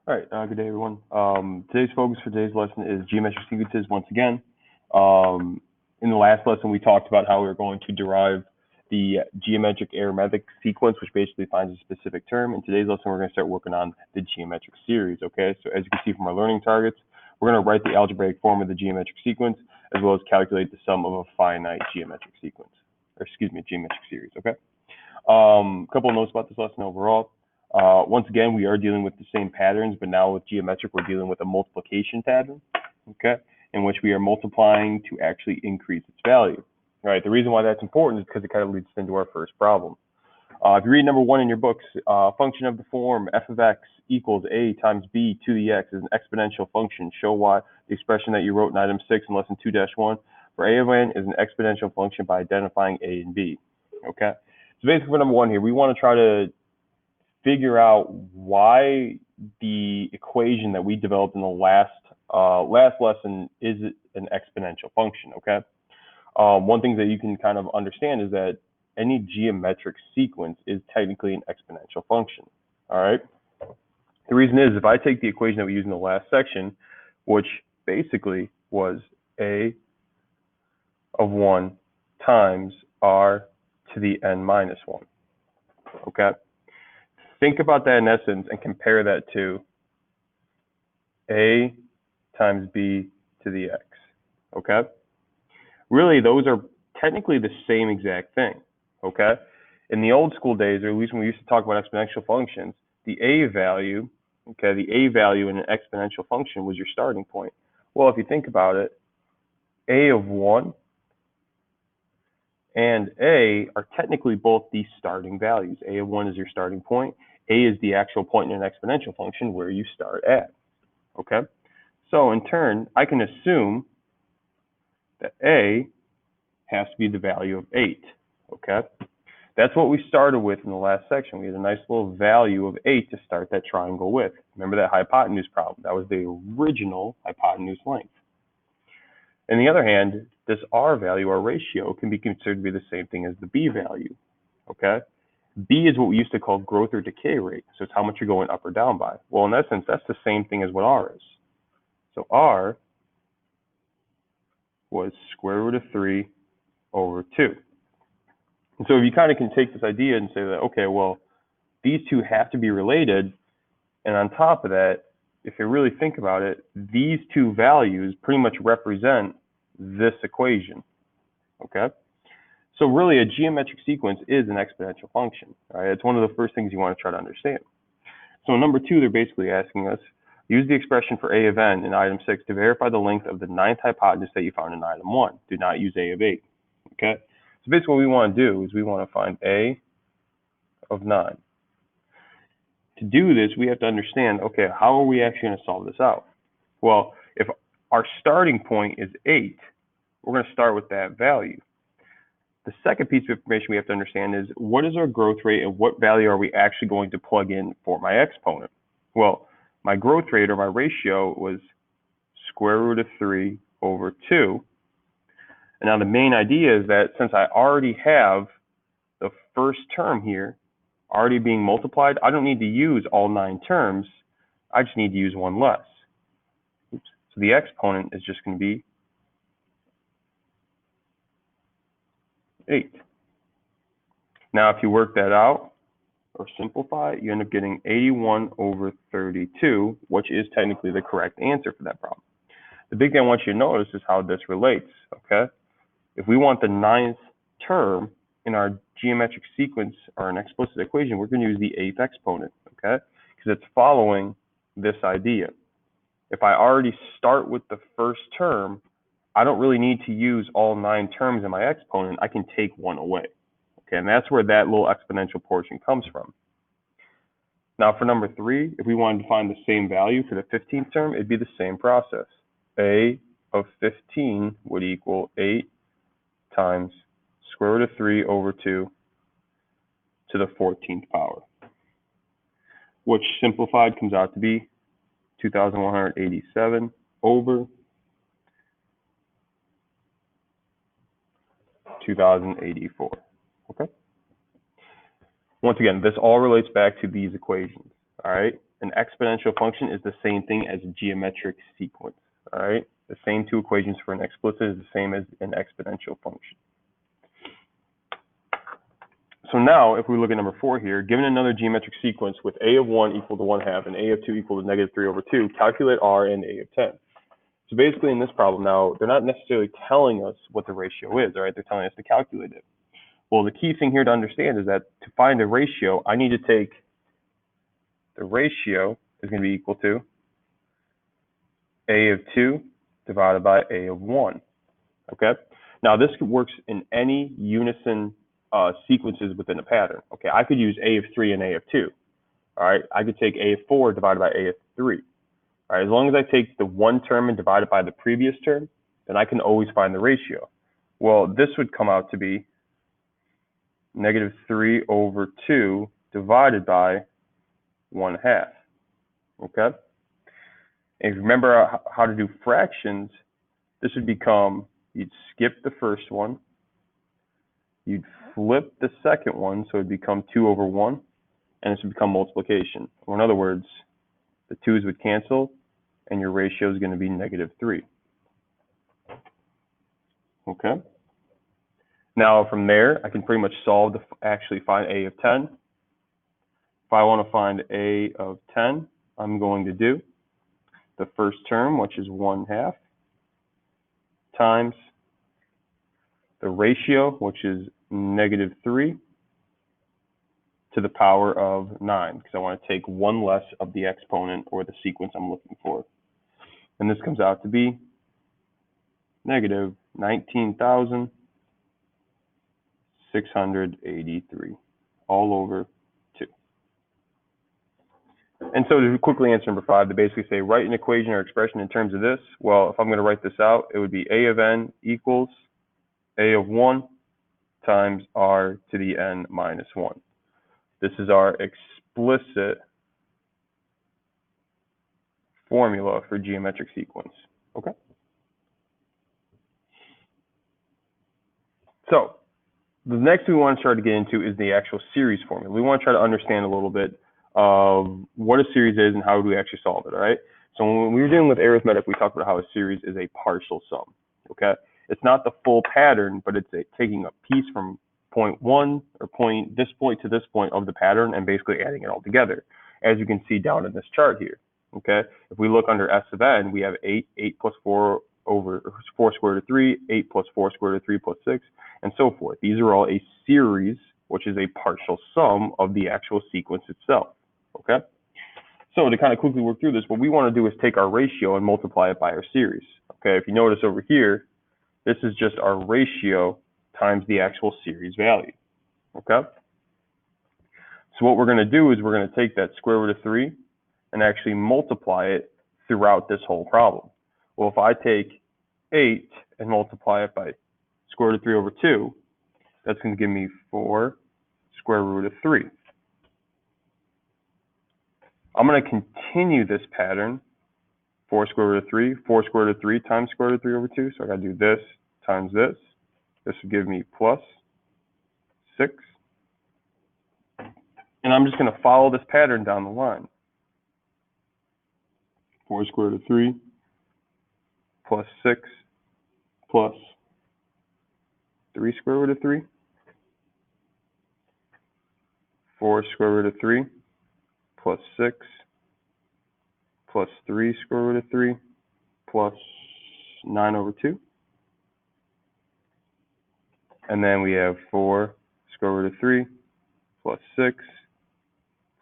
All right, good day, everyone. Today's focus for today's lesson is geometric sequences once again. In the last lesson, we talked about how we were going to derive the geometric arithmetic sequence, which basically finds a specific term. In today's lesson, we're going to start working on the geometric series, okay? So as you can see from our learning targets, we're going to write the algebraic form of the geometric sequence, as well as calculate the sum of a finite geometric sequence, or excuse me, geometric series, okay? A couple of notes about this lesson overall. Once again, we are dealing with the same patterns, but now with geometric, we're dealing with a multiplication pattern, okay, in which we are multiplying to actually increase its value. All right, the reason why that's important is because it kind of leads us into our first problem. If you read number 1 in your books, function of the form f of x equals a times b to the x is an exponential function. Show why the expression that you wrote in item 6 in lesson 2-1 for a of n is an exponential function by identifying a and b, okay? So basically for number 1 here, we want to try to figure out why the equation that we developed in the last lesson is an exponential function, okay? One thing that you can kind of understand is that any geometric sequence is technically an exponential function, all right? The reason is if I take the equation that we used in the last section, which basically was a of 1 times r to the n minus 1, okay? Think about that in essence and compare that to a times b to the x, okay? Really, those are technically the same exact thing, okay? In the old school days, or at least when we used to talk about exponential functions, the a value, okay, the a value in an exponential function was your starting point. Well, if you think about it, a of 1 and a are technically both the starting values. A of 1 is your starting point. A is the actual point in an exponential function where you start at, okay? So in turn, I can assume that a has to be the value of 8, okay? That's what we started with in the last section. We had a nice little value of 8 to start that triangle with. Remember that hypotenuse problem? That was the original hypotenuse length. On the other hand, this r value, our ratio, can be considered to be the same thing as the b value, okay? B is what we used to call growth or decay rate. So it's how much you're going up or down by. Well, in essence, that's the same thing as what R is. So R was square root of 3 over 2. And so if you kind of can take this idea and say that, okay, well, these two have to be related. And on top of that, if you really think about it, these two values pretty much represent this equation, okay? So really, a geometric sequence is an exponential function, right? It's one of the first things you want to try to understand. So in number 2, they're basically asking us, use the expression for a of n in item 6 to verify the length of the 9th hypotenuse that you found in item 1. Do not use a of 8, okay? So basically what we want to do is we want to find a of 9. To do this, we have to understand, okay, how are we actually going to solve this out? Well, if our starting point is 8, we're going to start with that value. The second piece of information we have to understand is what is our growth rate and what value are we actually going to plug in for my exponent? Well, my growth rate or my ratio was square root of 3 over 2. And now the main idea is that since I already have the first term here already being multiplied, I don't need to use all 9 terms. I just need to use one less. Oops. So the exponent is just going to be 8. Now, if you work that out or simplify it, you end up getting 81 over 32, which is technically the correct answer for that problem. The big thing I want you to notice is how this relates, okay? If we want the 9th term in our geometric sequence or an explicit equation, we're going to use the 8th exponent, okay? Because it's following this idea. If I already start with the first term, I don't really need to use all 9 terms in my exponent. I can take one away. Okay, and that's where that little exponential portion comes from. Now for number 3, if we wanted to find the same value for the 15th term, it'd be the same process. A of 15 would equal 8 times square root of 3 over 2 to the 14th power, which simplified comes out to be 2,187 over 2,084. Okay. Once again, this all relates back to these equations. All right. An exponential function is the same thing as a geometric sequence. All right. The same two equations for an explicit is the same as an exponential function. So now, if we look at number 4 here, given another geometric sequence with a of 1 equal to 1/2 and a of 2 equal to -3/2, calculate r and a of 10. So basically in this problem now, they're not necessarily telling us what the ratio is, all right? They're telling us to calculate it. Well, the key thing here to understand is that to find the ratio, I need to take the ratio is going to be equal to a of 2 divided by a of 1, okay? Now this works in any unison sequences within a pattern, okay? I could use a of 3 and a of 2, all right? I could take a of 4 divided by a of 3, all right? As long as I take the one term and divide it by the previous term, then I can always find the ratio. Well, this would come out to be -3/2 divided by 1/2, okay? And if you remember how to do fractions, this would become, you'd skip the first one, you'd flip the second one, so it'd become 2/1, and this would become multiplication. Or in other words, the 2's would cancel, and your ratio is going to be -3. Okay? Now from there, I can pretty much solve to actually find a of 10. If I want to find a of 10, I'm going to do the first term, which is 1/2, times the ratio, which is -3, to the power of 9, because I want to take one less of the exponent or the sequence I'm looking for. And this comes out to be -19,683 all over 2. And so to quickly answer number 5, they basically say write an equation or expression in terms of this. Well, if I'm going to write this out, it would be a of n equals a of 1 times r to the n minus 1. This is our explicit formula for geometric sequence. Okay? So the next thing we want to start to get into is the actual series formula. We want to try to understand a little bit of what a series is and how do we actually solve it, all right? So when we were dealing with arithmetic, we talked about how a series is a partial sum, okay? It's not the full pattern, but it's taking a piece from point 1 or this point to this point of the pattern and basically adding it all together, as you can see down in this chart here, okay? If we look under S of n, we have 8 plus 4 over 4 square root of 3, 8 plus 4 square root of 3 plus 6, and so forth. These are all a series, which is a partial sum of the actual sequence itself, okay? So to kind of quickly work through this, what we want to do is take our ratio and multiply it by our series, okay? If you notice over here, this is just our ratio times the actual series value, okay? So what we're going to do is we're going to take that square root of 3 and actually multiply it throughout this whole problem. Well, if I take 8 and multiply it by square root of 3 over 2, that's going to give me 4 square root of 3. I'm going to continue this pattern, 4 square root of 3, 4 square root of 3 times square root of 3 over 2. So I got to do this times this. This would give me plus 6. And I'm just going to follow this pattern down the line. 4 square root of 3 plus 6 plus 3 square root of 3. 4 square root of 3 plus 6 plus 3 square root of 3 plus 9 over 2. And then we have 4 square root of 3 plus 6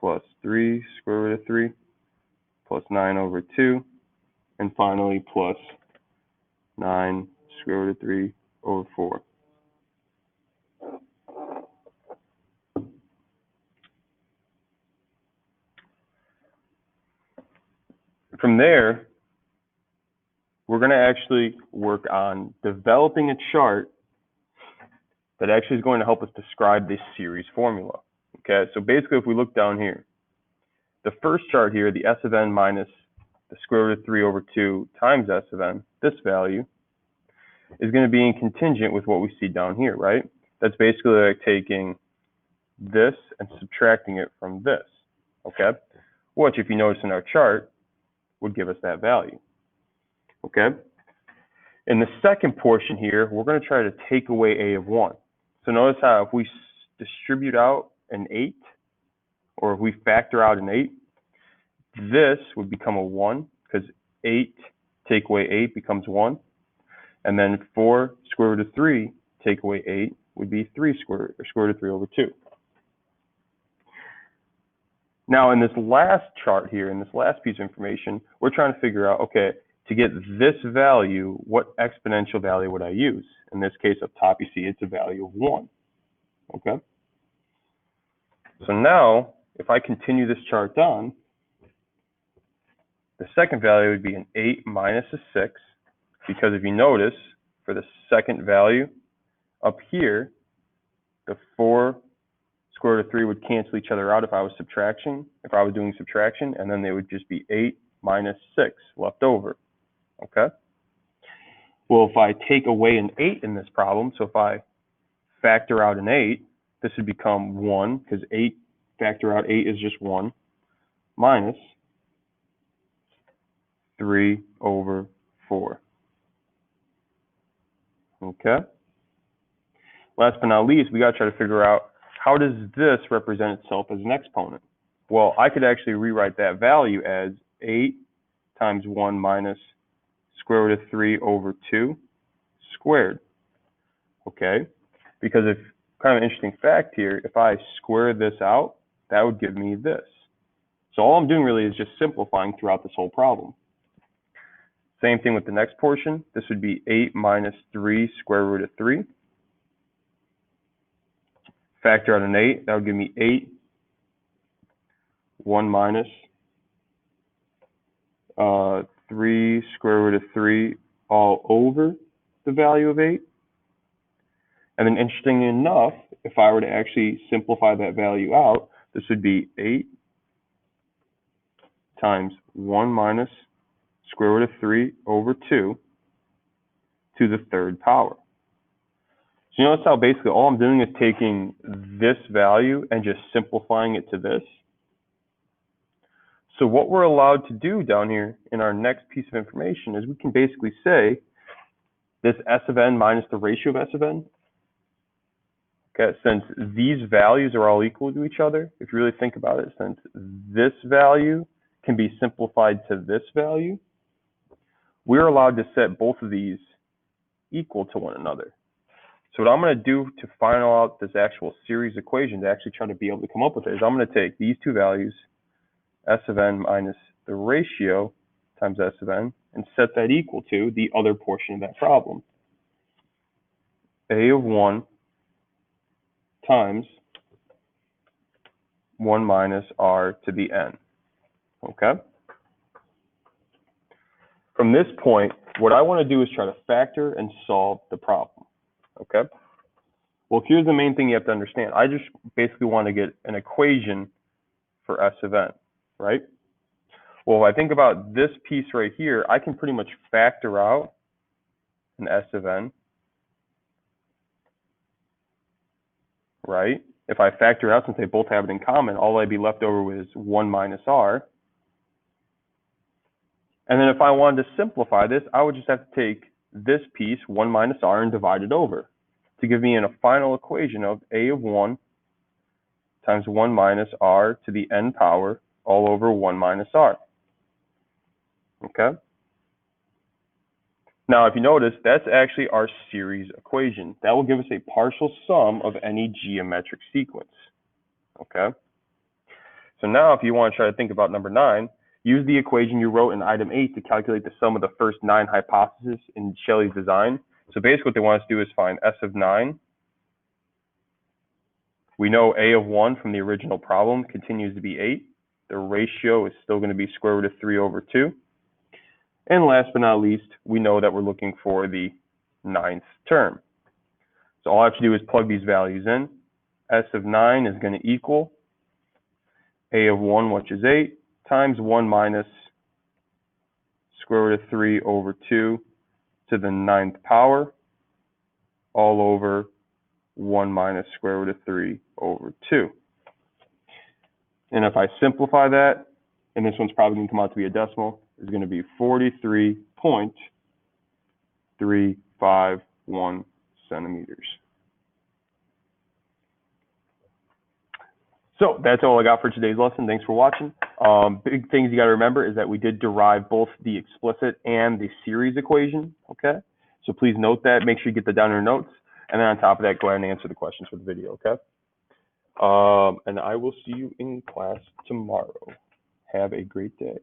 plus 3 square root of 3 plus 9 over 2. And finally plus 9 square root of 3 over 4. From there, we're going to actually work on developing a chart that actually is going to help us describe this series formula. Okay, so basically if we look down here, the first chart here, the S of n minus the square root of 3 over 2 times S of n, this value, is going to be in contingent with what we see down here, right? That's basically like taking this and subtracting it from this, okay? which, if you notice in our chart, would give us that value. Okay? In the second portion here, we're going to try to take away a of 1. So notice how if we distribute out an 8, or if we factor out an 8, this would become a 1, because 8 take away 8 becomes 1. And then 4 square root of 3 take away 8 would be 3 square root of 3 over 2. Now in this last chart here, in this last piece of information, we're trying to figure out, okay, to get this value, what exponential value would I use? In this case up top, you see it's a value of 1. Okay? So now, if I continue this chart down, the second value would be an 8 minus a 6, because if you notice, for the second value, up here, the 4 square root of 3 would cancel each other out if I was doing subtraction, and then they would just be 8 minus 6 left over. Okay? Well, if I take away an 8 in this problem, so if I factor out an 8, this would become 1, because 8, factor out 8 is just 1, minus 3 over 4. Okay? Last but not least, we got to try to figure out, how does this represent itself as an exponent? Well, I could actually rewrite that value as 8 times 1 minus square root of 3 over 2 squared. Okay? Because if, kind of an interesting fact here, if I square this out, that would give me this. So all I'm doing really is just simplifying throughout this whole problem. Same thing with the next portion. This would be 8 minus 3 square root of 3. Factor out an 8, that would give me 8, 1 minus 3 square root of 3 all over the value of 8. And then interestingly enough, if I were to actually simplify that value out, this would be 8 times 1 minus square root of 3 over 2 to the third power. So you notice how basically all I'm doing is taking this value and just simplifying it to this. So what we're allowed to do down here in our next piece of information is we can basically say this S of n minus the ratio of S of n. Okay, since these values are all equal to each other, if you really think about it, since this value can be simplified to this value, we're allowed to set both of these equal to one another. So what I'm going to do to final out this actual series equation to actually try to be able to come up with it is I'm going to take these two values, S of n minus the ratio times S of n, and set that equal to the other portion of that problem. A of 1 times 1 minus r to the n. Okay? From this point, what I want to do is try to factor and solve the problem. Okay? Well, here's the main thing you have to understand. I just basically want to get an equation for S of n, right? Well, if I think about this piece right here, I can pretty much factor out an S of n, right? If I factor out, since they both have it in common, all I'd be left over with is 1 minus r. And then if I wanted to simplify this, I would just have to take this piece, 1 minus r, and divide it over to give me a final equation of a of 1 times 1 minus r to the n power all over 1 minus r. Okay? Now, if you notice, that's actually our series equation. That will give us a partial sum of any geometric sequence. Okay? So now if you want to try to think about number 9, use the equation you wrote in item 8 to calculate the sum of the first 9 hypotheses in Shelly's design. So basically what they want us to do is find S of 9. We know A of 1 from the original problem continues to be 8. The ratio is still going to be square root of 3 over 2. And last but not least, we know that we're looking for the 9th term. So all I have to do is plug these values in. S of 9 is going to equal A of 1, which is 8, times 1 minus square root of 3 over 2 to the 9th power, all over 1 minus square root of 3 over 2. And if I simplify that, and this one's probably going to come out to be a decimal, is going to be 43.351 centimeters. So that's all I got for today's lesson. Thanks for watching. Big things you got to remember is that we did derive both the explicit and the series equation, okay? So please note that. Make sure you get that down in your notes. And then on top of that, go ahead and answer the questions for the video, okay? And I will see you in class tomorrow. Have a great day.